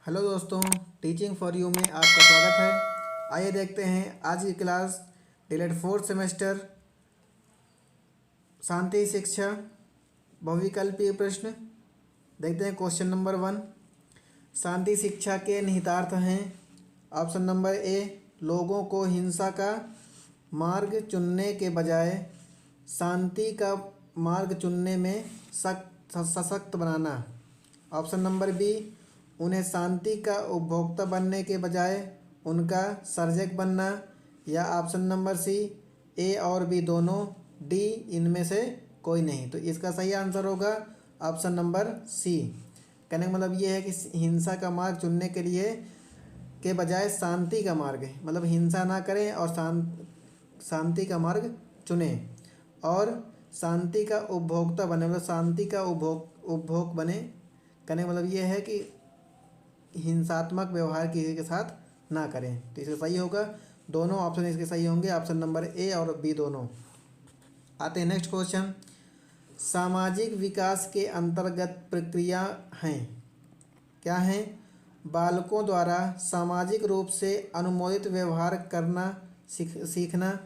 Hello दोस्तों, teaching for you में आपका स्वागत है। आइए देखते हैं आज की क्लास डिलेड फोर्थ सेमेस्टर शांति शिक्षा बहुविकल्पीय प्रश्न। देखते हैं क्वेश्चन नंबर 1। शांति शिक्षा के निहितार्थ हैं। ऑप्शन नंबर ए, लोगों को हिंसा का मार्ग चुनने के बजाय शांति का मार्ग चुनने में सशक्त बनाना। ऑप्शन नंबर बी, उन्हें शांति का उपभोक्ता बनने के बजाय उनका सर्जक बनना। या ऑप्शन नंबर सी, ए और बी दोनों, डी इनमें से कोई नहीं। तो इसका सही आंसर होगा ऑप्शन नंबर सी। कहने का मतलब ये है कि हिंसा का मार्ग चुनने के लिए के बजाय शांति का मार्ग है, मतलब हिंसा ना करें और शांति का मार्ग चुनें और शांति का उपभोक्ता बने, मतलब शांति का उपभोग बने। कहने का मतलब ये है कि हिंसात्मक व्यवहार किसी के साथ ना करें। तो इसका सही होगा, दोनों ऑप्शन इसके सही होंगे, ऑप्शन नंबर ए और बी दोनों। आते हैं नेक्स्ट क्वेश्चन। सामाजिक विकास के अंतर्गत प्रक्रिया हैं, क्या हैं? बालकों द्वारा सामाजिक रूप से अनुमोदित व्यवहार करना सीखना।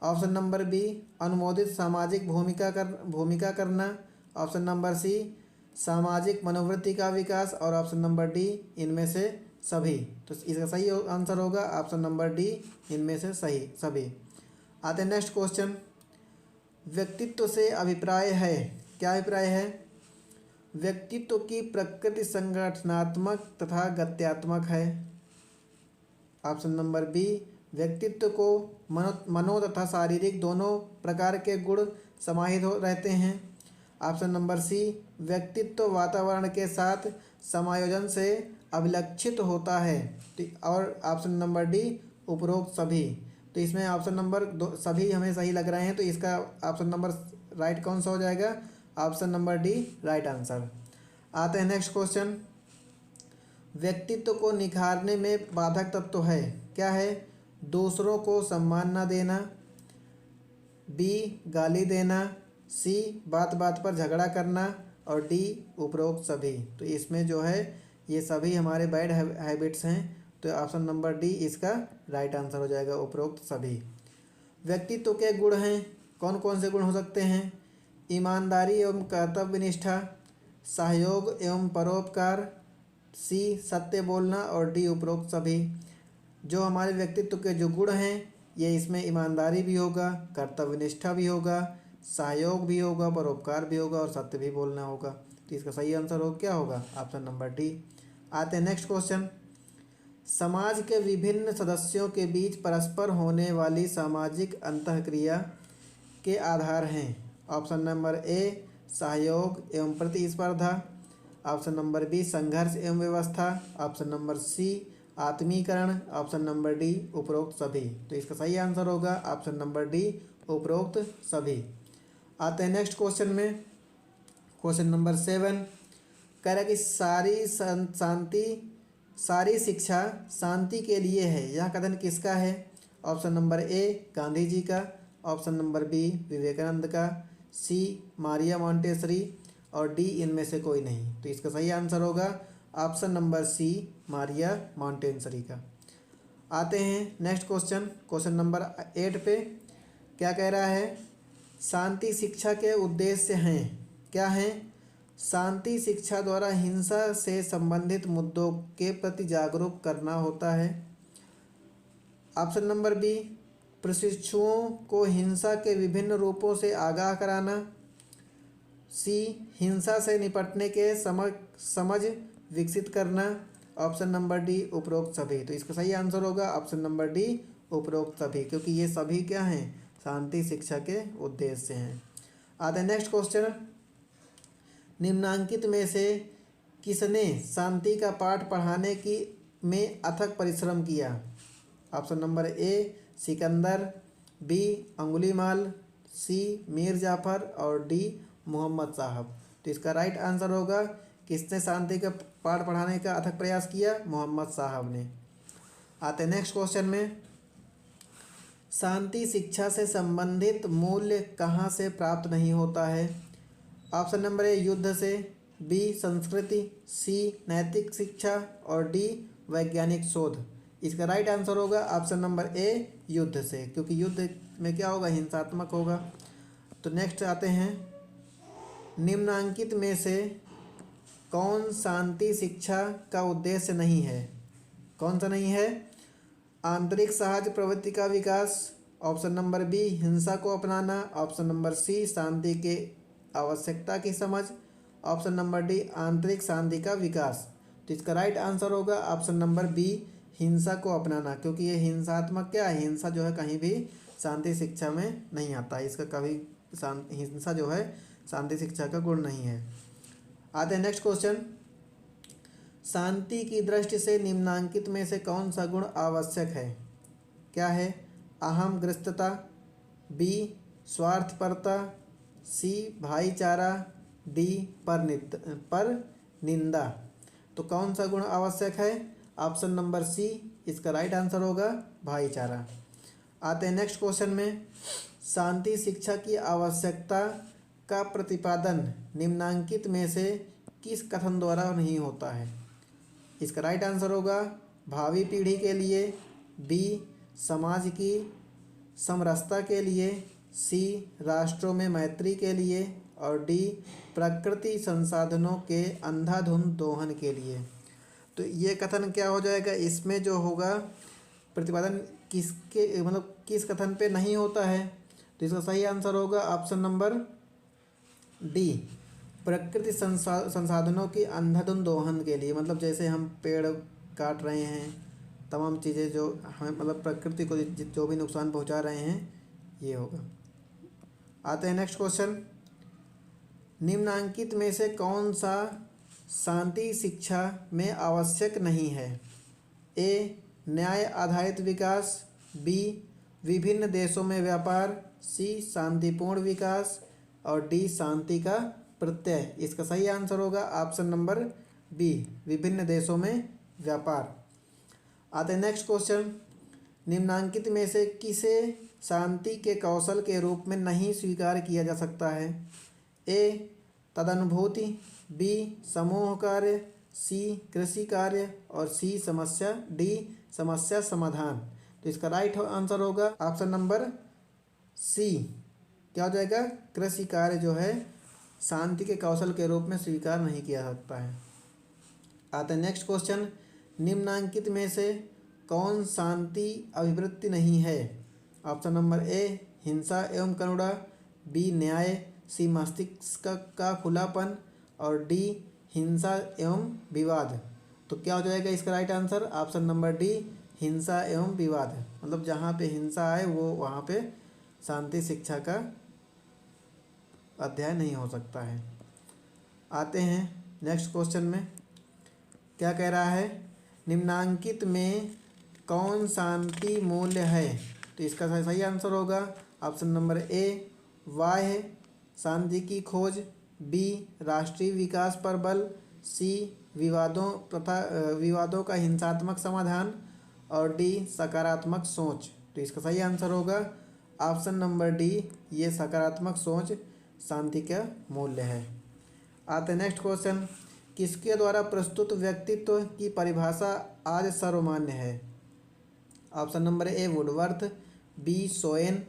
ऑप्शन नंबर बी, अनुमोदित सामाजिक भूमिका करना। ऑप्शन नंबर सी, सामाजिक मनोवृत्ति का विकास। और ऑप्शन नंबर डी, इनमें से सभी। तो इसका सही आंसर होगा ऑप्शन नंबर डी, इनमें से सही सभी। आते हैं नेक्स्ट क्वेश्चन। व्यक्तित्व से अभिप्राय है, क्या अभिप्राय है? व्यक्तित्व की प्रकृति संगठनात्मक तथा गत्यात्मक है। ऑप्शन नंबर बी, व्यक्तित्व को मनो तथा शारीरिक दोनों प्रकार के गुण समाहित हो रहते हैं। ऑप्शन नंबर सी, व्यक्तित्व वातावरण के साथ समायोजन से अभिलक्षित होता है। और ऑप्शन नंबर डी, उपरोक्त सभी। तो इसमें ऑप्शन नंबर दो सभी हमें सही लग रहे हैं, तो इसका ऑप्शन नंबर राइट कौन सा हो जाएगा? Option number D right answer. आते हैं नेक्स्ट क्वेश्चन। व्यक्तित्व को निखारने में बाधक तत्व है, क्या है? दूसरों को सम्मान न देना, बी गाली देना, सी बात बात पर झगड़ा करना, और डी उपरोक्त सभी। तो इसमें जो है ये सभी हमारे बैड हैबिट्स हैं, तो ऑप्शन नंबर डी इसका राइट आंसर हो जाएगा, उपरोक्त सभी। व्यक्तित्व के गुण हैं, कौन कौन से गुण हो सकते हैं? ईमानदारी एवं कर्तव्यनिष्ठा, सहयोग एवं परोपकार, सी सत्य बोलना, और डी उपरोक्त सभी। जो हमारे व्यक्तित्व के जो गुण हैं, ये इसमें ईमानदारी भी होगा, कर्तव्यनिष्ठा भी होगा, सहयोग भी होगा, परोपकार भी होगा, और सत्य भी बोलना होगा। तो इसका सही आंसर हो क्या होगा? Option number D. आते हैं नेक्स्ट क्वेश्चन। समाज के विभिन्न सदस्यों के बीच परस्पर होने वाली सामाजिक अंतःक्रिया के आधार हैं। ऑप्शन नंबर ए, सहयोग एवं प्रतिस्पर्धा। ऑप्शन नंबर बी, संघर्ष एवं व्यवस्था। ऑप्शन नंबर सी, आत्मीकरण। ऑप्शन नंबर डी, उपरोक्त सभी। तो इसका सही आंसर होगा ऑप्शन नंबर डी, उपरोक्त सभी। आते हैं नेक्स्ट क्वेश्चन में, क्वेश्चन नंबर 7। कह रहा है कि सारी शिक्षा शांति के लिए है, यह कथन किसका है? Option number A, Gandhi ji का। ऑप्शन नंबर बी, विवेकानंद का। सी, मारिया मॉन्टेसरी, और डी इनमें से कोई नहीं। तो इसका सही आंसर होगा option number C, Maria Montessori का। आते हैं नेक्स्ट क्वेश्चन, क्वेश्चन नंबर 8 पे। क्या कह रहा है? शांति शिक्षा के उद्देश्य हैं, क्या हैं? शांति शिक्षा द्वारा हिंसा से संबंधित मुद्दों के प्रति जागरूक करना होता है। ऑप्शन नंबर बी, प्रशिक्षुओं को हिंसा के विभिन्न रूपों से आगाह कराना। सी, हिंसा से निपटने के समझ विकसित करना। ऑप्शन नंबर डी, उपरोक्त सभी। तो इसका सही आंसर होगा ऑप्शन नंबर डी, उपरोक्त सभी, क्योंकि ये सभी क्या हैं? शांति शिक्षा के उद्देश्य हैं। आते हैं नेक्स्ट क्वेश्चन। निम्नांकित में से किसने शांति का पाठ पढ़ाने की में अथक परिश्रम किया? Option number A, Sikandar. B, Angulimal. C, Mir Jafar, और डी मोहम्मद साहब। तो इसका राइट आंसर होगा, किसने शांति का पाठ पढ़ाने का अथक प्रयास किया? मोहम्मद साहब ने। आते हैं नेक्स्ट क्वेश्चन में। शांति शिक्षा से संबंधित मूल्य कहाँ से प्राप्त नहीं होता है? ऑप्शन नंबर ए, युद्ध से। बी संस्कृति, सी नैतिक शिक्षा और डी वैज्ञानिक शोध। इसका राइट आंसर होगा ऑप्शन नंबर ए युद्ध से, क्योंकि युद्ध में क्या होगा, हिंसात्मक होगा। तो नेक्स्ट आते हैं, निम्नांकित में से कौन शांति शिक्षा का उद्देश्य नहीं है? कौन सा नहीं है? आंतरिक सहज प्रवृत्ति का विकास, ऑप्शन नंबर बी हिंसा को अपनाना, ऑप्शन नंबर सी शांति के आवश्यकता की समझ, ऑप्शन नंबर डी आंतरिक शांति का विकास। तो इसका राइट आंसर होगा ऑप्शन नंबर बी हिंसा को अपनाना, क्योंकि ये हिंसात्मक क्या है, हिंसा जो है कहीं भी शांति शिक्षा में नहीं आता। इसका कभी हिंसा जो है शांति शिक्षा का गुण नहीं है। आते हैं नेक्स्ट क्वेश्चन, शांति की दृष्टि से निम्नांकित में से कौन सा गुण आवश्यक है? क्या है? अहमग्रस्तता, बी स्वार्थपरता, सी भाईचारा, डी पर निंदा। तो कौन सा गुण आवश्यक है? ऑप्शन नंबर सी इसका राइट आंसर होगा भाईचारा। आते हैं नेक्स्ट क्वेश्चन में, शांति शिक्षा की आवश्यकता का प्रतिपादन निम्नांकित में से किस कथन द्वारा नहीं होता है? इसका राइट आंसर होगा भावी पीढ़ी के लिए, बी समाज की समरसता के लिए, सी राष्ट्रों में मैत्री के लिए और डी प्रकृति संसाधनों के अंधाधुंध दोहन के लिए। तो ये कथन क्या हो जाएगा, इसमें जो होगा प्रतिपादन किसके मतलब किस कथन पे नहीं होता है? तो इसका सही आंसर होगा ऑप्शन नंबर डी प्रकृति संसाधनों की अंधाधुंध दोहन के लिए। मतलब जैसे हम पेड़ काट रहे हैं, तमाम चीज़ें जो हमें मतलब प्रकृति को जो भी नुकसान पहुंचा रहे हैं, ये होगा। आते हैं नेक्स्ट क्वेश्चन, निम्नांकित में से कौन सा शांति शिक्षा में आवश्यक नहीं है? ए न्याय आधारित विकास, बी विभिन्न देशों में व्यापार, सी शांतिपूर्ण विकास और डी शांति का प्रत्यय। इसका सही आंसर होगा ऑप्शन नंबर बी विभिन्न देशों में व्यापार। आते हैं नेक्स्ट क्वेश्चन, निम्नांकित में से किसे शांति के कौशल के रूप में नहीं स्वीकार किया जा सकता है? ए तदनुभूति, बी समूह कार्य, सी कृषि कार्य और डी समस्या समाधान। तो इसका राइट आंसर होगा ऑप्शन नंबर सी, क्या हो जाएगा, कृषि कार्य जो है शांति के कौशल के रूप में स्वीकार नहीं किया सकता है। आते हैं नेक्स्ट क्वेश्चन, निम्नांकित में से कौन शांति अभिवृत्ति नहीं है? ऑप्शन नंबर ए हिंसा एवं करुणा, बी न्याय, सी मस्तिष्क का खुलापन और डी हिंसा एवं विवाद। तो क्या हो जाएगा इसका right answer option number D हिंसा एवं विवाद। मतलब जहाँ पे हिंसा आए वो वहाँ पे शांति शिक्षा का अध्याय नहीं हो सकता है। आते हैं नेक्स्ट क्वेश्चन में, क्या कह रहा है, निम्नांकित में कौन शांति मूल्य है? तो इसका सही आंसर होगा ऑप्शन नंबर ए बाह्य शांति की खोज, बी राष्ट्रीय विकास पर बल, सी विवादों का हिंसात्मक समाधान और डी सकारात्मक सोच। तो इसका सही आंसर होगा ऑप्शन नंबर डी ये सकारात्मक सोच शांति का मूल्य है। आते हैं नेक्स्ट क्वेश्चन, किसके द्वारा प्रस्तुत व्यक्तित्व की परिभाषा आज सर्वमान्य है? Option number A Woodworth, B सोएन,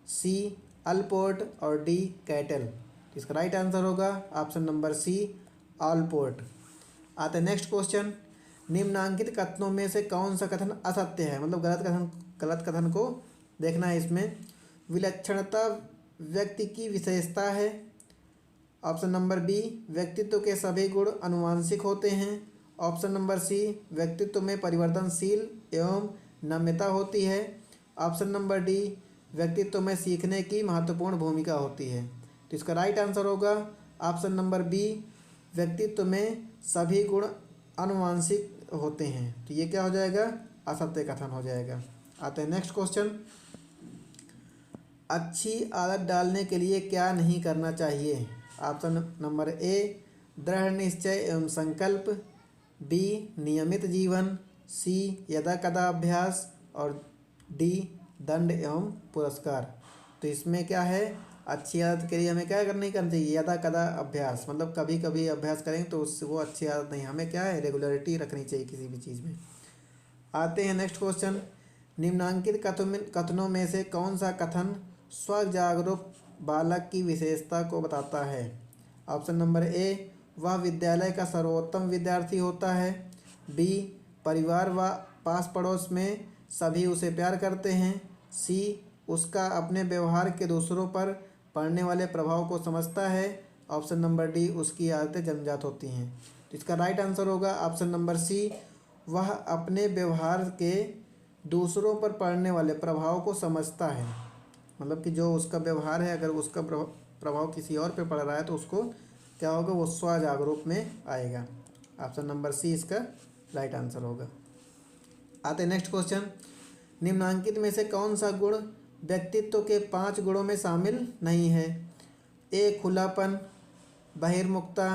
सी अल्पोर्ट और डी कैटल। इसका राइट आंसर होगा ऑप्शन नंबर सी अल्पोर्ट। आते हैं नेक्स्ट क्वेश्चन, निम्नांकित कथनों में से कौन सा कथन असत्य है? मतलब गलत कथन को देखना है इसमें। विलक्षणता व्यक्ति की विशेषता है, ऑप्शन नंबर बी व्यक्तित्व के सभी गुण अनुवांशिक होते हैं, ऑप्शन नंबर सी व्यक्तित्व में परिवर्तनशील एवं नम्यता होती है, ऑप्शन नंबर डी व्यक्तित्व में सीखने की महत्वपूर्ण भूमिका होती है। तो इसका राइट आंसर होगा ऑप्शन नंबर बी व्यक्तित्व में सभी गुण अनुवांशिक होते हैं। तो ये क्या हो जाएगा, असत्य कथन हो जाएगा। आते हैं नेक्स्ट क्वेश्चन, अच्छी आदत डालने के लिए क्या नहीं करना चाहिए? ऑप्शन नंबर ए दृढ़ निश्चय एवं संकल्प, बी नियमित जीवन, सी यदा कदा अभ्यास और डी दंड एवं पुरस्कार। तो इसमें क्या है, अच्छी आदत के लिए हमें क्या करना चाहिए, यदा कदा अभ्यास, मतलब कभी कभी अभ्यास करेंगे तो उससे वो अच्छी आदत नहीं, हमें क्या है रेगुलरिटी रखनी चाहिए किसी भी चीज़ में। आते हैं नेक्स्ट क्वेश्चन। निम्नांकित कथनों में से कौन सा कथन स्वजागरूक बालक की विशेषता को बताता है। ऑप्शन नंबर ए, वह विद्यालय का सर्वोत्तम विद्यार्थी होता है। बी, परिवार व पास पड़ोस में सभी उसे प्यार करते हैं। सी, उसका अपने व्यवहार के दूसरों पर पड़ने वाले प्रभाव को समझता है। ऑप्शन नंबर डी, उसकी आदतें जन्मजात होती हैं। तो इसका राइट आंसर होगा ऑप्शन नंबर सी, वह अपने व्यवहार के दूसरों पर पड़ने वाले प्रभाव को समझता है। मतलब कि जो उसका व्यवहार है, अगर उसका प्रभाव किसी और पे पड़ रहा है तो उसको क्या होगा, वो स्वजागरूक में आएगा। ऑप्शन नंबर सी इसका राइट आंसर होगा। आते नेक्स्ट क्वेश्चन। निम्नांकित में से कौन सा गुण व्यक्तित्व के 5 गुणों में शामिल नहीं है। ए, खुलापन, बहिर्मुखता,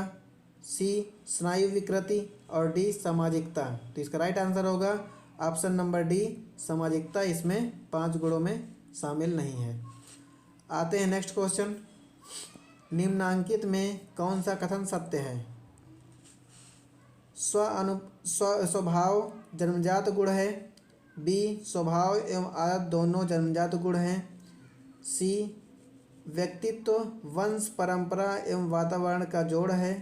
सी, स्नायु विकृति और डी, सामाजिकता। तो इसका राइट आंसर होगा ऑप्शन नंबर डी, सामाजिकता इसमें 5 गुणों में शामिल नहीं है। आते हैं नेक्स्ट क्वेश्चन। निम्नांकित में कौन सा कथन सत्य है। स्वभाव जन्मजात गुण है। बी, स्वभाव एवं आदत दोनों जन्मजात गुण हैं। सी, व्यक्तित्व वंश परंपरा एवं वातावरण का जोड़ है।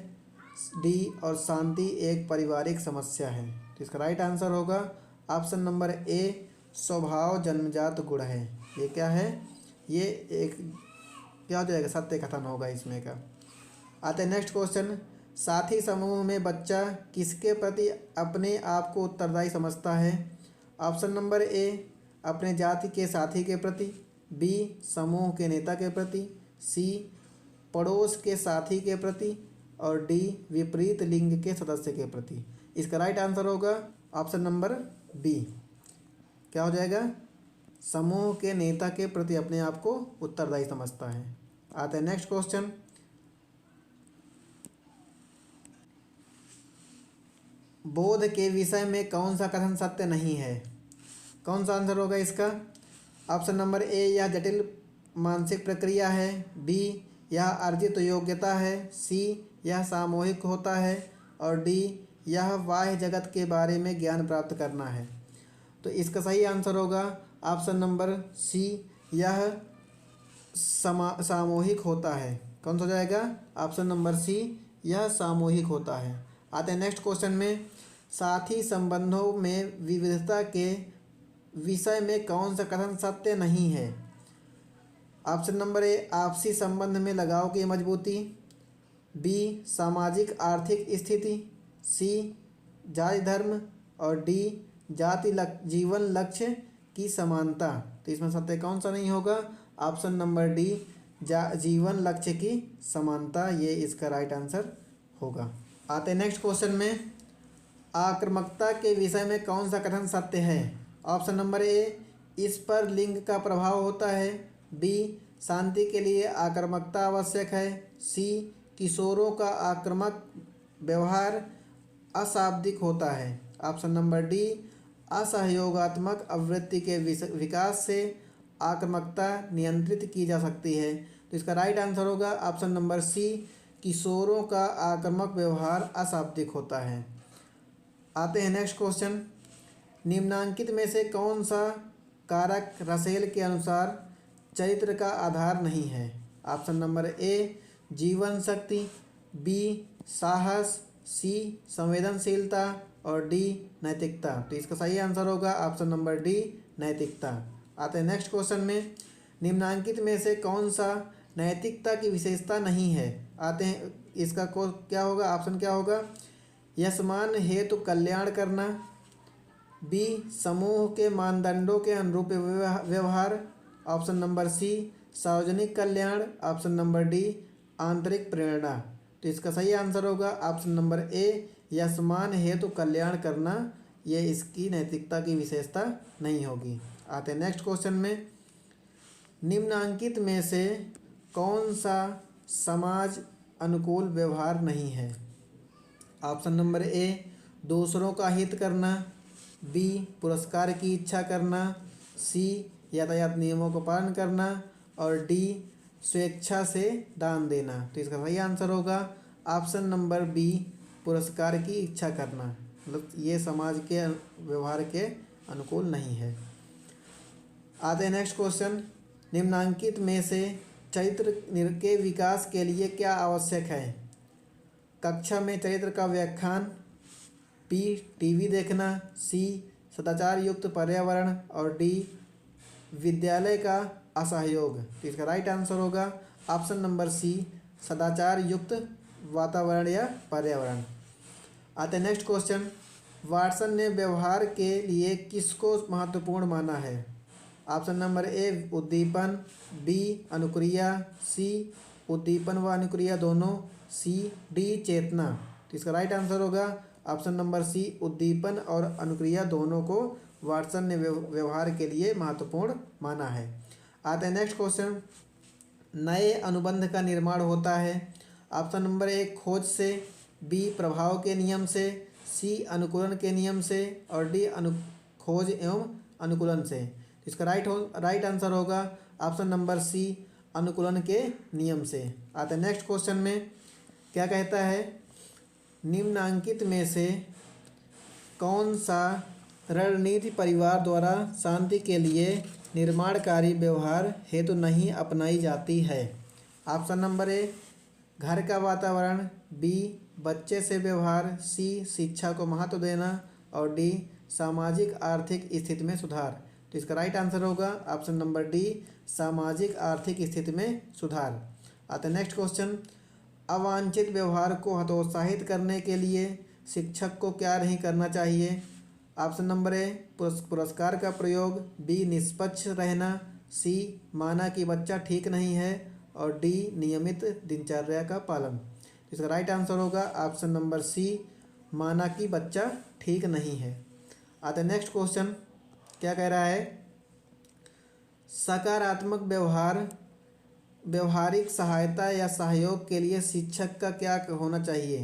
डी, और शांति एक पारिवारिक समस्या है। तो इसका राइट आंसर होगा ऑप्शन नंबर ए, स्वभाव जन्मजात गुण है। ये क्या है, ये एक क्या हो जाएगा, सत्य कथन होगा इसमें का। आते हैं नेक्स्ट क्वेश्चन। साथी समूह में बच्चा किसके प्रति अपने आप को उत्तरदायी समझता है। ऑप्शन नंबर ए, अपने जाति के साथी के प्रति। बी, समूह के नेता के प्रति। सी, पड़ोस के साथी के प्रति। और डी, विपरीत लिंग के सदस्य के प्रति। इसका राइट आंसर होगा ऑप्शन नंबर बी, क्या हो जाएगा, समूह के नेता के प्रति अपने आप को उत्तरदायी समझता है। आते हैं नेक्स्ट क्वेश्चन। बोध के विषय में कौन सा कथन सत्य नहीं है। कौन सा आंसर होगा इसका। ऑप्शन नंबर ए, यह जटिल मानसिक प्रक्रिया है। बी, यह अर्जित योग्यता है। सी, यह सामूहिक होता है। और डी, यह बाह्य जगत के बारे में ज्ञान प्राप्त करना है। तो इसका सही आंसर होगा ऑप्शन नंबर सी, यह सामूहिक होता है। कौन सा हो जाएगा, ऑप्शन नंबर सी, यह सामूहिक होता है। आते हैं नेक्स्ट क्वेश्चन में। साथी संबंधों में विविधता के विषय में कौन सा कथन सत्य नहीं है। ऑप्शन नंबर ए, आपसी संबंध में लगाव की मजबूती। बी, सामाजिक आर्थिक स्थिति। सी, जाति धर्म। और डी, जीवन लक्ष्य की समानता। तो इसमें सत्य कौन सा नहीं होगा, ऑप्शन नंबर डी, जीवन लक्ष्य की समानता, ये इसका राइट आंसर होगा। आते हैं नेक्स्ट क्वेश्चन में। आक्रामकता के विषय में कौन सा कथन सत्य है। ऑप्शन नंबर ए, इस पर लिंग का प्रभाव होता है। बी, शांति के लिए आक्रामकता आवश्यक है। सी, किशोरों का आक्रामक व्यवहार अशाब्दिक होता है। ऑप्शन नंबर डी, असहयोगात्मक आवृत्ति के विकास से आक्रामकता नियंत्रित की जा सकती है। तो इसका राइट आंसर होगा ऑप्शन नंबर सी, किशोरों का आक्रामक व्यवहार अशाब्दिक होता है। आते हैं नेक्स्ट क्वेश्चन। निम्नांकित में से कौन सा कारक रसेल के अनुसार चरित्र का आधार नहीं है। ऑप्शन नंबर ए, जीवन शक्ति। बी, साहस। सी, संवेदनशीलता। और डी, नैतिकता। तो इसका सही आंसर होगा ऑप्शन नंबर डी, नैतिकता। आते हैं नेक्स्ट क्वेश्चन में। निम्नांकित में से कौन सा नैतिकता की विशेषता नहीं है। आते हैं इसका क्या होगा, ऑप्शन क्या होगा, यशमान हेतु कल्याण करना। बी, समूह के मानदंडों के अनुरूप व्यवहार। ऑप्शन नंबर सी, सार्वजनिक कल्याण। ऑप्शन नंबर डी, आंतरिक प्रेरणा। तो इसका सही आंसर होगा ऑप्शन नंबर ए, यशमान हेतु कल्याण करना, ये इसकी नैतिकता की विशेषता नहीं होगी। आते हैं नेक्स्ट क्वेश्चन में। निम्नांकित में से कौन सा समाज अनुकूल व्यवहार नहीं है। ऑप्शन नंबर ए, दूसरों का हित करना। बी, पुरस्कार की इच्छा करना। सी, यातायात नियमों का पालन करना। और डी, स्वेच्छा से दान देना। तो इसका सही आंसर होगा ऑप्शन नंबर बी, पुरस्कार की इच्छा करना। मतलब ये समाज के व्यवहार के अनुकूल नहीं है। आते हैं नेक्स्ट क्वेश्चन। निम्नांकित में से चरित्र के विकास के लिए क्या आवश्यक है? कक्षा में चरित्र का व्याख्यान, बी टीवी देखना, सी सदाचार युक्त पर्यावरण और डी विद्यालय का असहयोग। तो इसका राइट आंसर होगा ऑप्शन नंबर सी, सदाचार युक्त वातावरण या पर्यावरण। आते हैं नेक्स्ट क्वेश्चन। वाटसन ने व्यवहार के लिए किसको महत्वपूर्ण माना है? ऑप्शन नंबर ए उद्दीपन, बी अनुक्रिया, सी उद्दीपन व अनुक्रिया दोनों, सी डी चेतना। तो इसका राइट आंसर होगा ऑप्शन नंबर सी, उद्दीपन और अनुक्रिया दोनों को वाटसन ने व्यवहार के लिए महत्वपूर्ण माना है। आते हैं नेक्स्ट क्वेश्चन। नए अनुबंध का निर्माण होता है ऑप्शन नंबर ए खोज से, बी प्रभाव के नियम से, सी अनुकूलन के नियम से और डी खोज एवं अनुकूलन से। इसका राइट आंसर होगा ऑप्शन नंबर सी, अनुकूलन के नियम से। आते हैं नेक्स्ट क्वेश्चन में क्या कहता है? निम्नांकित में से कौन सा रणनीति परिवार द्वारा शांति के लिए निर्माणकारी व्यवहार हेतु नहीं अपनाई जाती है? ऑप्शन नंबर ए घर का वातावरण, बी बच्चे से व्यवहार, सी शिक्षा को महत्व देना और डी सामाजिक आर्थिक स्थिति में सुधार। तो इसका राइट आंसर होगा ऑप्शन नंबर डी, सामाजिक आर्थिक स्थिति में सुधार। आते नेक्स्ट क्वेश्चन। अवांछित व्यवहार को हतोत्साहित करने के लिए शिक्षक को क्या नहीं करना चाहिए? ऑप्शन नंबर ए पुरस्कार का प्रयोग, बी निष्पक्ष रहना, सी माना कि बच्चा ठीक नहीं है और डी नियमित दिनचर्या का पालन। इसका राइट आंसर होगा ऑप्शन नंबर सी, माना कि बच्चा ठीक नहीं है। आते नेक्स्ट क्वेश्चन क्या कह रहा है? सकारात्मक व्यवहारिक सहायता या सहयोग के लिए शिक्षक का क्या होना चाहिए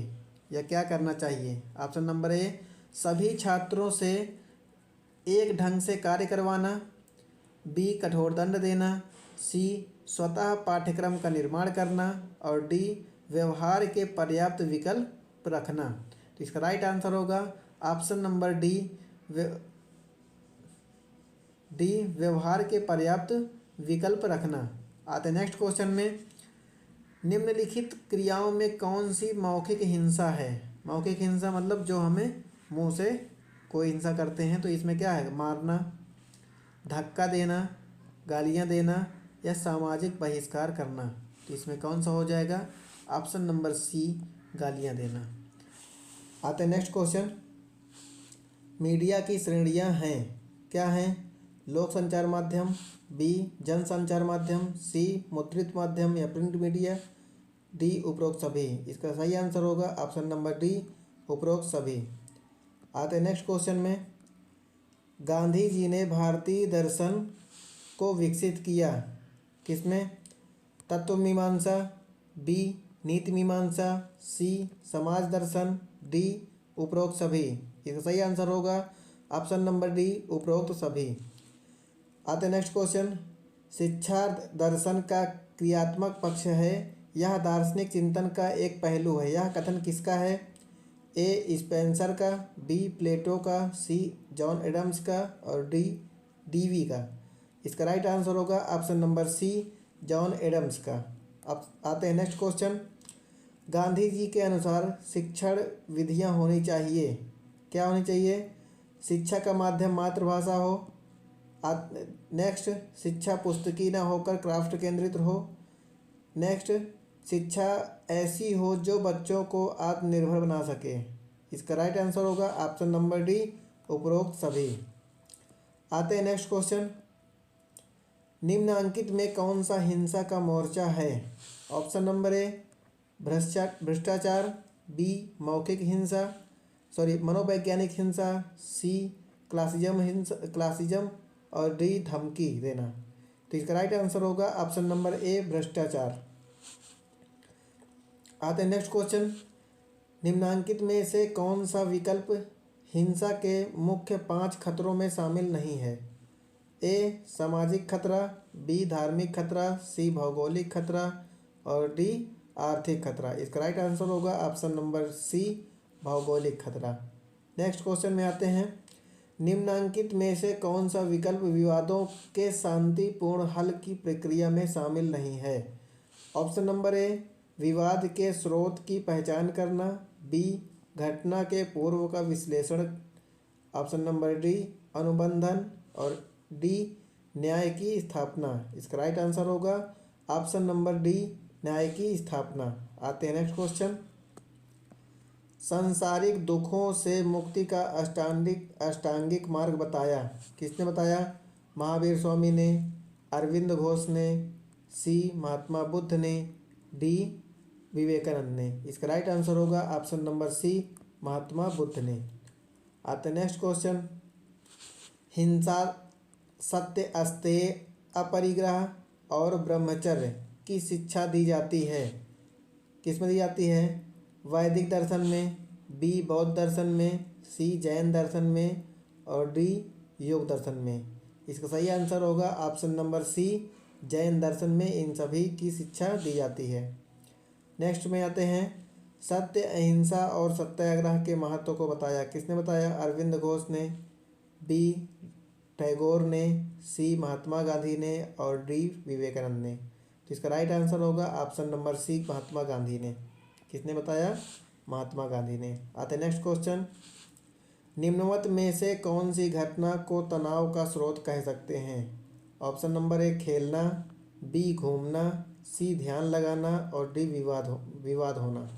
या क्या करना चाहिए? ऑप्शन नंबर ए सभी छात्रों से एक ढंग से कार्य करवाना, बी कठोर दंड देना, सी स्वतः पाठ्यक्रम का निर्माण करना और डी व्यवहार के पर्याप्त विकल्प रखना। तो इसका राइट आंसर होगा ऑप्शन नंबर डी, व्यवहार के पर्याप्त विकल्प रखना। आते नेक्स्ट क्वेश्चन में। निम्नलिखित क्रियाओं में कौन सी मौखिक हिंसा है? मौखिक हिंसा मतलब जो हमें मुंह से कोई हिंसा करते हैं। तो इसमें क्या है? मारना, धक्का देना, गालियां देना या सामाजिक बहिष्कार करना। तो इसमें कौन सा हो जाएगा? ऑप्शन नंबर सी, गालियां देना। आते नेक्स्ट क्वेश्चन। मीडिया की श्रेणियां हैं, क्या हैं? लोक संचार माध्यम, बी जन संचार माध्यम, सी मुद्रित माध्यम या प्रिंट मीडिया, डी उपरोक्त सभी। इसका सही आंसर होगा ऑप्शन नंबर डी, उपरोक्त सभी। आते नेक्स्ट क्वेश्चन में। गांधी जी ने भारतीय दर्शन को विकसित किया किसमें? तत्व मीमांसा, बी नीति मीमांसा, सी समाज दर्शन, डी उपरोक्त सभी। इसका सही आंसर होगा ऑप्शन नंबर डी, उपरोक्त सभी। आते नेक्स्ट क्वेश्चन। शिक्षा दर्शन का क्रियात्मक पक्ष है, यह दार्शनिक चिंतन का एक पहलू है। यह कथन किसका है? ए स्पेंसर का, बी प्लेटो का, सी जॉन एडम्स का और डी डीवी का। इसका राइट आंसर होगा option number C, John Adams का। अब आते हैं नेक्स्ट क्वेश्चन। गांधी जी के अनुसार शिक्षण विधियां होनी चाहिए, क्या होनी चाहिए? शिक्षा का माध्यम मातृभाषा हो। नेक्स्ट, शिक्षा पुस्तकी ना होकर क्राफ्ट केंद्रित हो। नेक्स्ट, शिक्षा ऐसी हो जो बच्चों को आत्मनिर्भर बना सके। इसका राइट आंसर होगा ऑप्शन नंबर डी, उपरोक्त सभी। आते हैं नेक्स्ट क्वेश्चन। निम्नांकित में कौन सा हिंसा का मोर्चा है? ऑप्शन नंबर ए भ्रष्टाचार, बी मौखिक हिंसा मनोवैज्ञानिक हिंसा, सी क्लासिज्म और डी धमकी देना। तो इसका राइट आंसर होगा ऑप्शन नंबर ए, भ्रष्टाचार। आते हैं नेक्स्ट क्वेश्चन। निम्नांकित में से कौन सा विकल्प हिंसा के मुख्य 5 खतरों में शामिल नहीं है? ए सामाजिक खतरा, बी धार्मिक खतरा, सी भौगोलिक खतरा और डी आर्थिक खतरा। इसका राइट आंसर होगा ऑप्शन नंबर सी भौगोलिक खतरा। नेक्स्ट क्वेश्चन में आते हैं, निम्नांकित में से कौन सा विकल्प विवादों के शांतिपूर्ण हल की प्रक्रिया में शामिल नहीं है। ऑप्शन नंबर ए विवाद के स्रोत की पहचान करना, बी घटना के पूर्व का विश्लेषण, ऑप्शन नंबर डी अनुबंधन और डी न्याय की स्थापना। इसका राइट आंसर होगा ऑप्शन नंबर डी न्याय की स्थापना। आते हैं नेक्स्ट क्वेश्चन, सांसारिक दुखों से मुक्ति का अष्टांगिक मार्ग बताया। किसने बताया? महावीर स्वामी ने, अरविंद घोष ने, सी महात्मा बुद्ध ने, डी विवेकानंद ने। इसका राइट आंसर होगा ऑप्शन नंबर सी महात्मा बुद्ध ने। आते नेक्स्ट क्वेश्चन, हिंसा, सत्य, अस्तेय, अपरिग्रह और ब्रह्मचर्य की शिक्षा दी जाती है। किसमें दी जाती है? वैदिक दर्शन में, बी बौद्ध दर्शन में, सी जैन दर्शन में और डी योग दर्शन में। इसका सही आंसर होगा ऑप्शन नंबर सी जैन दर्शन में इन सभी की शिक्षा दी जाती है। नेक्स्ट में आते हैं, सत्य, अहिंसा और सत्याग्रह के महत्व को बताया। किसने बताया? अरविंद घोष ने, बी टैगोर ने, सी महात्मा गांधी ने और डी विवेकानंद ने। तो इसका राइट आंसर होगा ऑप्शन नंबर सी महात्मा गांधी ने। किसने बताया? महात्मा गांधी ने। आते नेक्स्ट क्वेश्चन, निम्नवत में से कौन सी घटना को तनाव का स्रोत कह सकते हैं। ऑप्शन नंबर ए खेलना, बी घूमना, सी ध्यान लगाना और डी विवाद होना।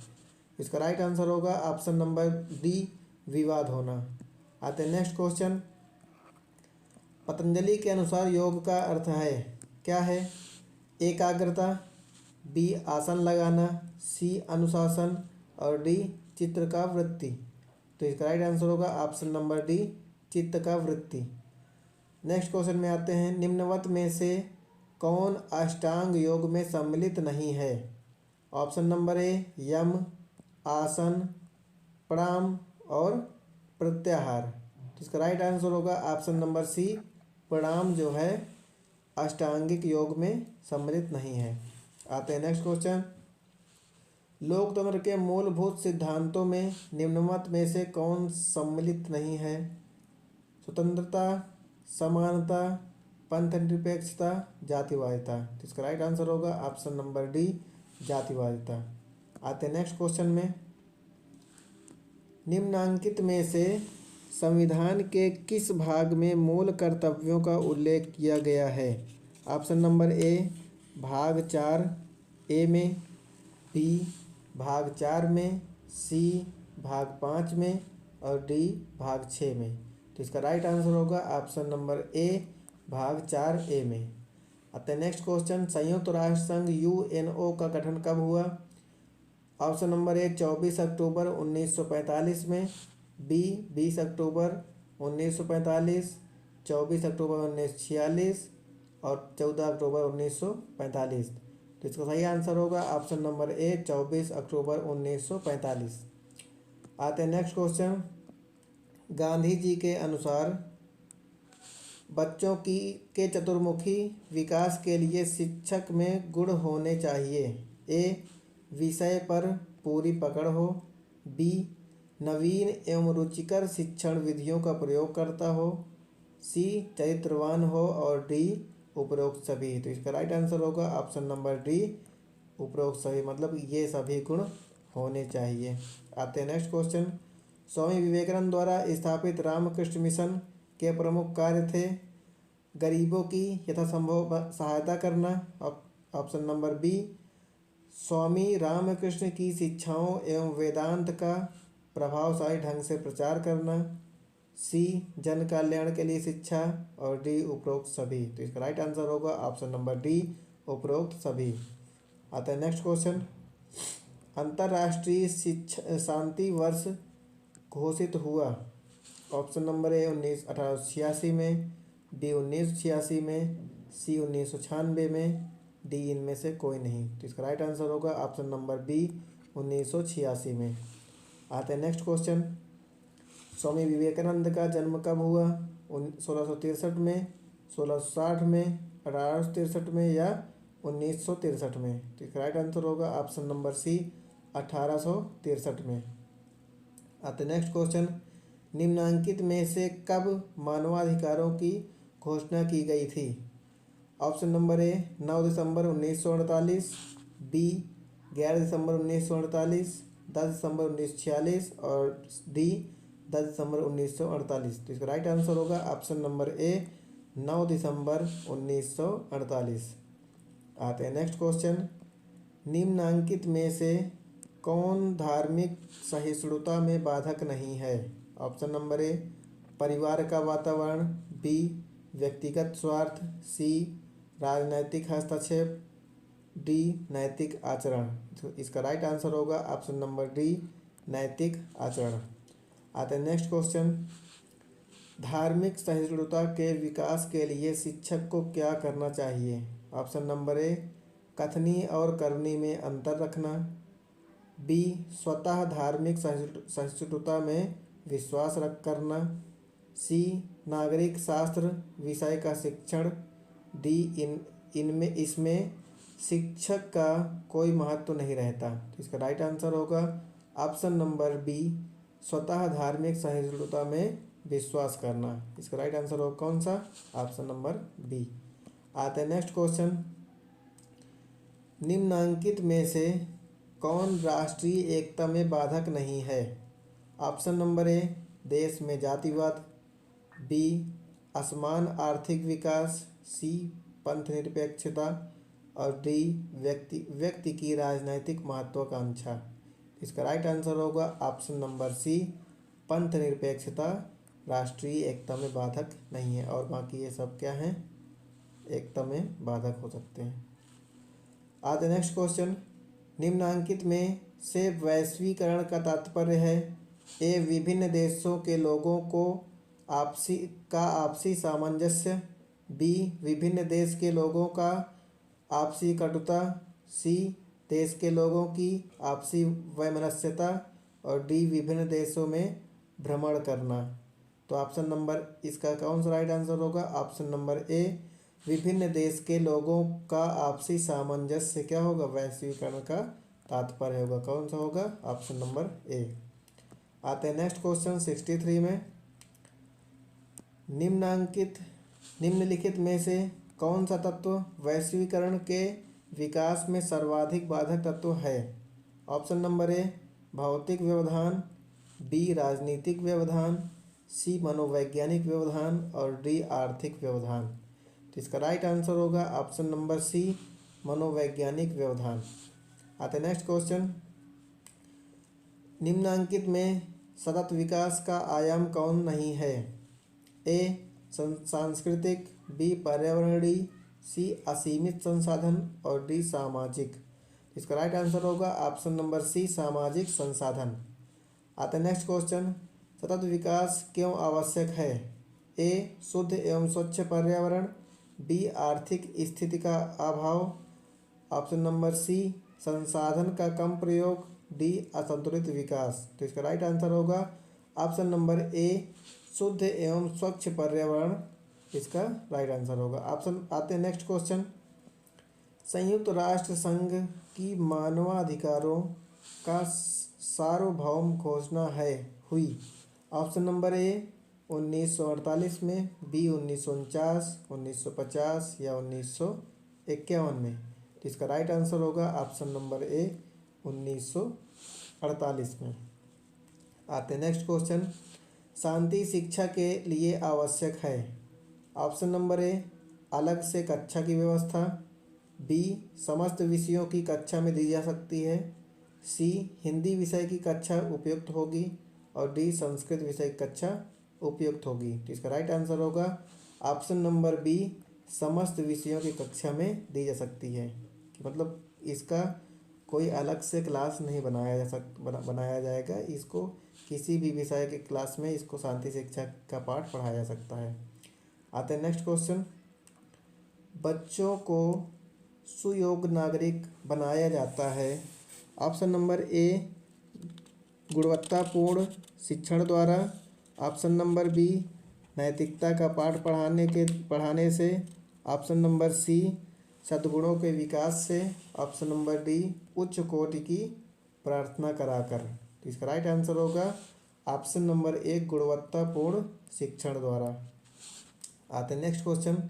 इसका राइट आंसर होगा ऑप्शन नंबर डी विवाद होना। आते नेक्स्ट क्वेश्चन, पतंजलि के अनुसार योग का अर्थ है क्या है? एकाग्रता, बी आसन लगाना, सी अनुशासन और डी चित्र का वृत्ति। तो इसका राइट आंसर होगा ऑप्शन नंबर डी चित्त का वृत्ति। नेक्स्ट क्वेश्चन में आते हैं, निम्नवत में से कौन अष्टांग योग में सम्मिलित नहीं है। ऑप्शन नंबर ए यम, आसन, प्राणायाम और प्रत्याहार। तो इसका राइट आंसर होगा ऑप्शन नंबर सी प्राणायाम जो है अष्टांगिक योग में सम्मिलित नहीं है। आते हैं नेक्स्ट क्वेश्चन, लोकतंत्र के मूलभूत सिद्धांतों में निम्नवत में से कौन सम्मिलित नहीं है। स्वतंत्रता, समानता, पंथनिरपेक्षता, जातिवादिता। तो इसका राइट आंसर होगा ऑप्शन नंबर डी जातिवादिता। आते हैं नेक्स्ट क्वेश्चन में, निम्नांकित में से संविधान के किस भाग में मूल कर्तव्यों का उल्लेख किया गया है। ऑप्शन नंबर ए भाग 4 में, बी भाग 4 में, सी भाग 5 में और डी भाग 6 में। तो इसका राइट आंसर होगा ऑप्शन नंबर ए भाग 4 में। आते हैं नेक्स्ट क्वेश्चन, संयुक्त राष्ट्र संघ यूएनओ का गठन कब हुआ। ऑप्शन नंबर ए 24 अक्टूबर 1945 में, बी 20 अक्टूबर 1945, 24 अक्टूबर 1946 और 14 अक्टूबर 1945। तो इसका सही आंसर होगा ऑप्शन नंबर ए 24 अक्टूबर 1945। आते हैं नेक्स्ट क्वेश्चन, गांधी जी के अनुसार बच्चों के चतुर्मुखी विकास के लिए शिक्षक में गुण होने चाहिए। ए विषय पर पूरी पकड़ हो, बी नवीन एवं रुचिकर शिक्षण विधियों का प्रयोग करता हो, सी चरित्रवान हो और डी उपरोक्त सभी। तो इसका राइट आंसर होगा ऑप्शन नंबर डी उपरोक्त सभी, मतलब ये सभी गुण होने चाहिए। आते हैं नेक्स्ट क्वेश्चन, स्वामी विवेकानंद द्वारा स्थापित रामकृष्ण मिशन के प्रमुख कार्य थे। गरीबों की यथासंभव सहायता करना, option number B Swami Ramakrishna की शिक्षाओं एवं वेदांत का प्रभावशाली ढंग से प्रचार करना, सी जन कल्याण के लिए शिक्षा और डी उपरोक्त सभी। तो इसका राइट आंसर होगा ऑप्शन नंबर डी उपरोक्त सभी। आता है नेक्स्ट क्वेश्चन, अंतर्राष्ट्रीय शिक्षा शांति वर्ष घोषित हुआ। ऑप्शन नंबर ए 1886 में, बी 1986 में, सी 1996 में, डी इनमें से कोई नहीं। तो इसका राइट आंसर होगा ऑप्शन नंबर बी 1986 में। आते हैं नेक्स्ट क्वेश्चन, स्वामी विवेकानंद का जन्म कब हुआ। 1663 में, 1660 में, 1863 में या 1963 में? तो इसका राइट आंसर होगा ऑप्शन नंबर सी 1863 में। आते नेक्स्ट क्वेश्चन, निम्नांकित में से कब मानवाधिकारों की घोषणा की गई थी? ऑप्शन नंबर ए 9 दिसंबर 1948, बी 11 दिसंबर 1948, 10 दिसंबर 1946 और डी 10 दिसंबर 1948। तो इसका राइट आंसर होगा ऑप्शन नंबर ए 9 दिसंबर 1948। आते हैं नेक्स्ट क्वेश्चन, निम्नांकित में से कौन धार्मिक सहिष्णुता में बाधक नहीं है? ऑप्शन नंबर ए परिवार का वातावरण, बी व्यक्तिगत स्वार्थ, सी राजनैतिक हस्तक्षेप, डी नैतिक आचरण। तो इसका राइट आंसर होगा ऑप्शन नंबर डी नैतिक आचरण। आते हैं नेक्स्ट क्वेश्चन, धार्मिक सहिष्णुता के विकास के लिए शिक्षक को क्या करना चाहिए? ऑप्शन नंबर ए कथनी और करनी में अंतर रखना, बी स्वतः धार्मिक सहिष्णुता में विश्वास रख करना, सी नागरिक शास्त्र विषय का शिक्षण, डी इनमें इसमें शिक्षक का कोई महत्व नहीं रहता। तो इसका राइट आंसर होगा ऑप्शन नंबर बी स्वतः धार्मिक सहिष्णुता में विश्वास करना। इसका राइट आंसर होगा कौन सा? Option number B. आते हैं नेक्स्ट क्वेश्चन, निम्नांकित में से कौन राष्ट्रीय एकता में बाधक नहीं है? ऑप्शन नंबर ए देश में जातिवाद, बी असमान आर्थिक विकास, सी पंथ निरपेक्षता और डी व्यक्ति की राजनैतिक महत्वाकांक्षा। इसका राइट आंसर होगा ऑप्शन नंबर सी पंथ निरपेक्षता राष्ट्रीय एकता में बाधक नहीं है, और बाकी ये सब क्या हैं? एकता में बाधक हो सकते हैं। आगे नेक्स्ट क्वेश्चन, निम्नांकित में से वैश्वीकरण का तात्पर्य है? ए विभिन्न देशों के लोगों को आपसी सामंजस्य, बी विभिन्न देश के लोगों का आपसी कटुता, सी देश के लोगों की आपसी वैमनस्यता और डी विभिन्न देशों में भ्रमण करना। तो ऑप्शन नंबर इसका कौन सा राइट आंसर होगा? ऑप्शन नंबर ए विभिन्न देश के लोगों का आपसी सामंजस्य क्या होगा? वैश्वीकरण का तात्पर्य होगा। कौन सा होगा? ऑप्शन नंबर ए। आते हैं नेक्स्ट क्वेश्चन 63 में, निम्नलिखित में से कौन सा तत्व वैश्वीकरण के विकास में सर्वाधिक बाधक तत्व है? ऑप्शन नंबर ए भौतिक व्यवधान, बी राजनीतिक व्यवधान, सी मनोवैज्ञानिक व्यवधान और डी आर्थिक व्यवधान। तो इसका राइट आंसर होगा ऑप्शन नंबर सी मनोवैज्ञानिक व्यवधान। आते नेक्स्ट क्वेश्चन, निम्नांकित में सतत विकास का आयाम कौन नहीं है? ए सांस्कृतिक, बी पर्यावरणीय, सी असीमित संसाधन और डी सामाजिक। इसका राइट आंसर होगा ऑप्शन नंबर सी सामाजिक संसाधन। आते नेक्स्ट क्वेश्चन, सतत विकास क्यों आवश्यक है? ए शुद्ध एवं स्वच्छ पर्यावरण, बी आर्थिक स्थिति का अभाव, ऑप्शन नंबर सी संसाधन का कम प्रयोग, डी असंतुलित विकास। तो इसका राइट आंसर होगा ऑप्शन नंबर ए शुद्ध एवं स्वच्छ पर्यावरण इसका राइट आंसर होगा। ऑप्शन आते हैं नेक्स्ट क्वेश्चन, संयुक्त राष्ट्र संघ की मानवाधिकारों का सार्वभौम घोषणा हुई? ऑप्शन नंबर ए 1948 में, बी 1949, 1950 या 1951 में। तो इसका राइट आंसर होगा ऑप्शन नंबर ए 1948 में। आते नेक्स्ट क्वेश्चन, शांति शिक्षा के लिए आवश्यक है? ऑप्शन नंबर ए अलग से कक्षा की व्यवस्था, बी समस्त विषयों की कक्षा में दी जा सकती है, सी हिंदी विषय की कक्षा उपयुक्त होगी और डी संस्कृत विषय की कक्षा उपयुक्त होगी। तो इसका राइट आंसर होगा ऑप्शन नंबर बी समस्त विषयों की कक्षा में दी जा सकती है। मतलब इसका कोई अलग से क्लास नहीं बनाया जाएगा, इसको किसी भी विषय के क्लास में इसको शांति शिक्षा का पाठ पढ़ाया जा सकता है। आते हैं नेक्स्ट क्वेश्चन, बच्चों को सुयोग्य नागरिक बनाया जाता है? ऑप्शन नंबर ए गुणवत्तापूर्ण शिक्षण द्वारा, ऑप्शन नंबर बी नैतिकता का पाठ पढ़ाने से। ऑप्शन नंबर सी, सद्गुणों के विकास से। ऑप्शन नंबर डी, उच्च कोटि की प्रार्थना कराकर। तो इसका राइट आंसर होगा ऑप्शन नंबर ए, गुणवत्तापूर्ण शिक्षण द्वारा। आते हैं नेक्स्ट क्वेश्चन।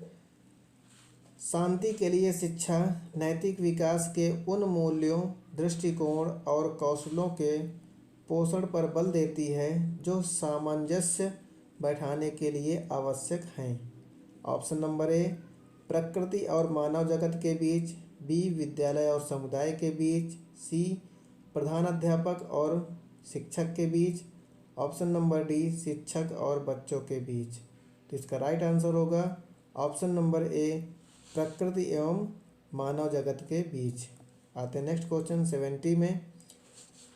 शांति के लिए शिक्षा नैतिक विकास के उन मूल्यों, दृष्टिकोण और कौशलों के पोषण पर बल देती है जो सामंजस्य बैठाने के लिए आवश्यक हैं। ऑप्शन नंबर ए, प्रकृति और मानव जगत के बीच। बी, विद्यालय और समुदाय के बीच। सी, प्रधानाध्यापक और शिक्षक के बीच। ऑप्शन नंबर डी, शिक्षक और बच्चों के बीच। तो इसका राइट आंसर होगा ऑप्शन नंबर ए, प्रकृति एवं मानव जगत के बीच। आते हैं नेक्स्ट क्वेश्चन 70 में।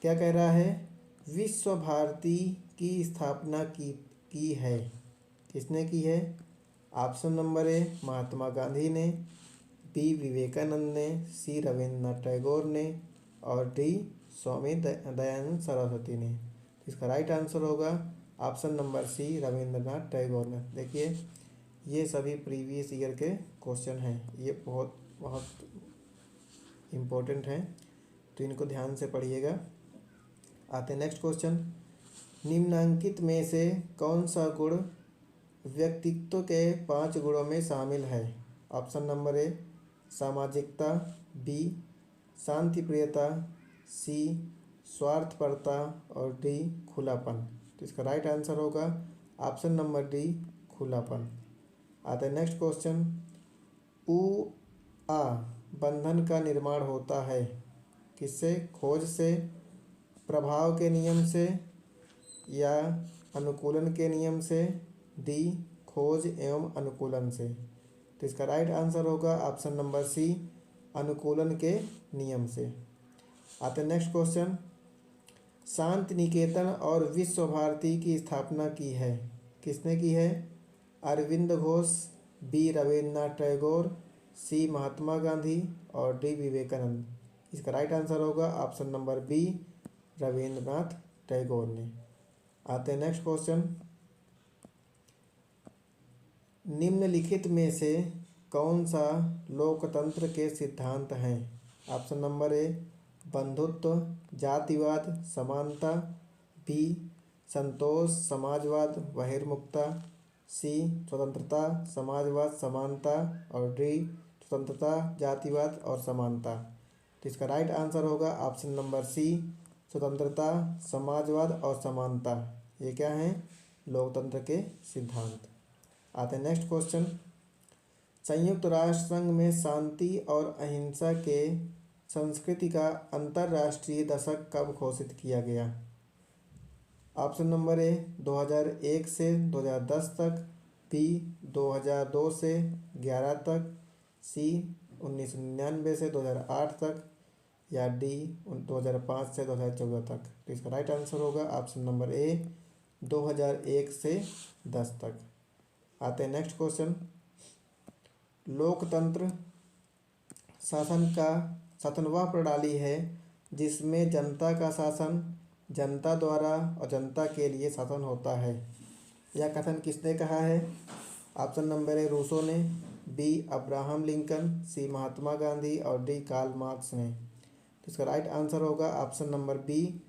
क्या कह रहा है? विश्व भारती की स्थापना की है। किसने की है? ऑप्शन नंबर ए, महात्मा गांधी ने। बी, विवेकानंद ने। सी, रविंद्रनाथ टैगोर ने। और डी, स्वामी दयानंद सरस्वती ने। इसका राइट आंसर होगा option number C, Rabindranath Tagore ने। देखिए ये सभी प्रीवियस ईयर के क्वेश्चन हैं, ये बहुत बहुत इम्पोर्टेंट हैं, तो इनको ध्यान से पढ़िएगा। आते हैं नेक्स्ट क्वेश्चन। निम्नांकित में से कौन सा गुण व्यक्तित्व के 5 गुणों में शामिल है? ऑप्शन नंबर ए, सामाजिकता। बी, शांति प्रियता। सी, स्वार्थपरता। और डी, खुलापन। तो इसका राइट आंसर होगा ऑप्शन नंबर डी, खुलापन। आता है नेक्स्ट क्वेश्चन। ऊ आ बंधन का निर्माण होता है किससे? खोज से, प्रभाव के नियम से या अनुकूलन के नियम से। डी, खोज एवं अनुकूलन से। तो इसका राइट आंसर होगा ऑप्शन नंबर सी, अनुकूलन के नियम से। आते नेक्स्ट क्वेश्चन। शांति निकेतन और विश्व भारती की स्थापना की है। किसने की है? अरविंद घोष। बी, रविंद्रनाथ टैगोर। सी, महात्मा गांधी। और डी, विवेकानंद। इसका राइट आंसर होगा option number B, Rabindranath Tagore ने। आते हैं नेक्स्ट क्वेश्चन। निम्नलिखित में से कौन सा लोकतंत्र के सिद्धांत हैं? ऑप्शन नंबर ए, बंधुत्व, जातिवाद, समानता। बी, संतोष, समाजवाद, बहिर्मुखता। सी, स्वतंत्रता, समाजवाद, समानता। और डी, स्वतंत्रता, जातिवाद और समानता। तो इसका राइट आंसर होगा ऑप्शन नंबर सी, स्वतंत्रता, समाजवाद और समानता। ये क्या हैं? लोकतंत्र के सिद्धांत। आते हैं नेक्स्ट क्वेश्चन। संयुक्त राष्ट्र संघ में शांति और अहिंसा के संस्कृति का अंतर्राष्ट्रीय दशक कब घोषित किया गया? ऑप्शन नंबर ए, 2001 से 2010 तक। बी, 2002 से 11 तक। सी, 1999 से 2008 तक। या डी, 2005 से 2014 तक। तो इसका राइट आंसर होगा ऑप्शन नंबर ए, 2001 से 10 तक। आते हैं नेक्स्ट क्वेश्चन। लोकतंत्र शासन वह प्रणाली है जिसमें जनता का शासन जनता द्वारा और जनता के लिए शासन होता है। यह कथन किसने कहा है? ऑप्शन नंबर ए, रूसो ने। B, Abraham Lincoln. C, Mahatma Gandhi. और डी, कार्ल मार्क्स ने। तो इसका राइट आंसर होगा option number B,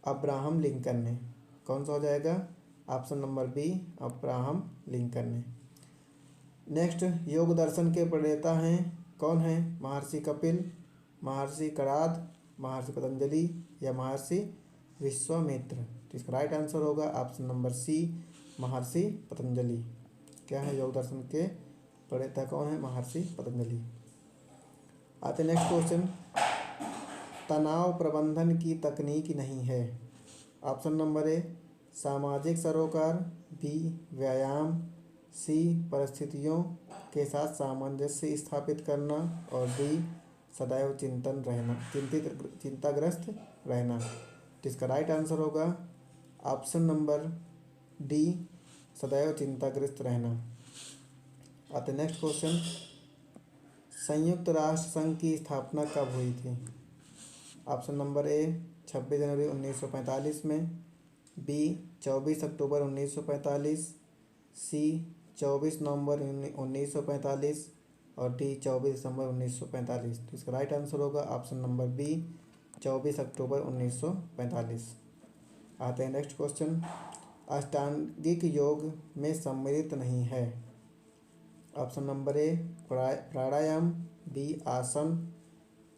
Abraham Lincoln ने। कौन सा हो जाएगा? Option number B, Abraham Lincoln ने। नेक्स्ट, योग दर्शन के प्रणेता हैं कौन हैं? महर्षि कपिल, महर्षि कणाद, महर्षि पतंजलि या महर्षि विश्वामित्र। तो इसका राइट आंसर होगा ऑप्शन नंबर सी, महर्षि पतंजलि। क्या है योग दर्शन के प्रणेता कौन है? महर्षि पतंजलि। आते नेक्स्ट क्वेश्चन। तनाव प्रबंधन की तकनीक नहीं है। ऑप्शन नंबर ए, सामाजिक सरोकार। बी, व्यायाम। सी, परिस्थितियों के साथ सामंजस्य स्थापित करना। और डी, सदैव चिंताग्रस्त रहना। तो इसका राइट आंसर होगा ऑप्शन नंबर डी, सदैव चिंताग्रस्त रहना। आते नेक्स्ट क्वेश्चन। संयुक्त राष्ट्र संघ की स्थापना कब हुई थी? ऑप्शन नंबर ए, 26 जनवरी 1945 में। बी, 24 अक्टूबर 1945। सी 24 नवंबर 1945 और डी 24 दिसंबर 1945। तो इसका राइट आंसर होगा ऑप्शन नंबर बी 24 अक्टूबर 1945। आते हैं नेक्स्ट क्वेश्चन। अष्टांगिक योग में सम्मिलित नहीं है। Option number A pranayama, B asana,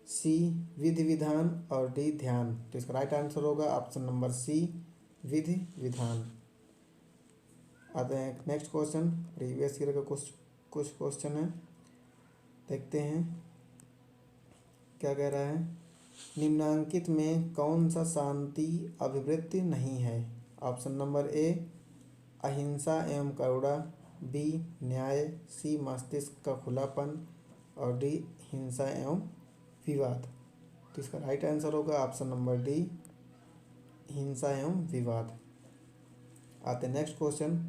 C विधि विधान और डी ध्यान। तो इसका राइट आंसर होगा ऑप्शन नंबर सी विधि विधान। आते हैं नेक्स्ट क्वेश्चन। प्रीवियस ईयर का कुछ क्वेश्चन है, देखते हैं क्या कह रहा है। निम्नांकित में कौन सा शांति अभिवृत्ति नहीं है। ऑप्शन नंबर ए अहिंसा एवं करुणा, बी न्याय, सी मस्तिष्क का खुलापन और डी हिंसा एवं विवाद। तो इसका राइट आंसर होगा ऑप्शन नंबर डी हिंसा एवं विवाद। आते नेक्स्ट क्वेश्चन।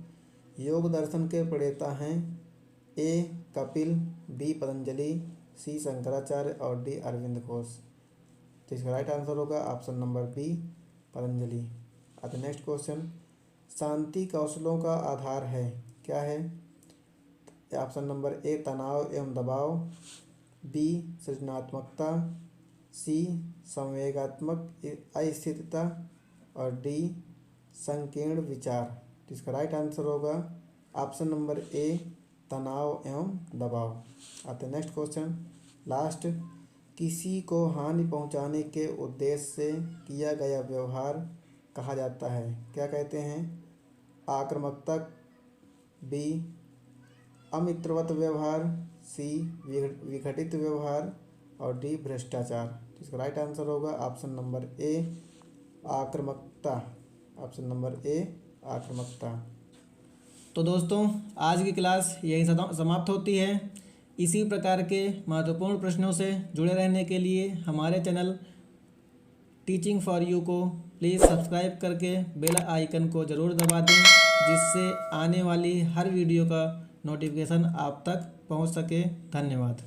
योग दर्शन के प्रणेता हैं ए कपिल, बी पतंजलि, सी शंकराचार्य और डी अरविंद घोष। तो इसका राइट आंसर होगा ऑप्शन नंबर बी पतंजलि। आते नेक्स्ट क्वेश्चन। शांति कौशलों का आधार है, क्या है। ऑप्शन नंबर ए तनाव एवं दबाव, बी सृजनात्मकता, सी संवेगात्मक अस्थिरता और डी संकीर्ण विचार। तो इसका राइट आंसर होगा ऑप्शन नंबर ए तनाव एवं दबाव। आते नेक्स्ट क्वेश्चन लास्ट। किसी को हानि पहुंचाने के उद्देश्य से किया गया व्यवहार कहा जाता है, क्या कहते हैं। आक्रामकता, बी अमित्रवत व्यवहार, सी विघटित व्यवहार और डी भ्रष्टाचार। तो इसका राइट आंसर होगा ऑप्शन नंबर ए आक्रामकता। ऑप्शन नंबर ए आक्रामकता। तो दोस्तों आज की क्लास यही समाप्त होती है। इसी प्रकार के महत्वपूर्ण प्रश्नों से जुड़े रहने के लिए हमारे चैनल टीचिंग फॉर यू को प्लीज़ सब्सक्राइब करके बेल आइकन को ज़रूर दबा दें, जिससे आने वाली हर वीडियो का नोटिफिकेशन आप तक पहुंच सके। धन्यवाद।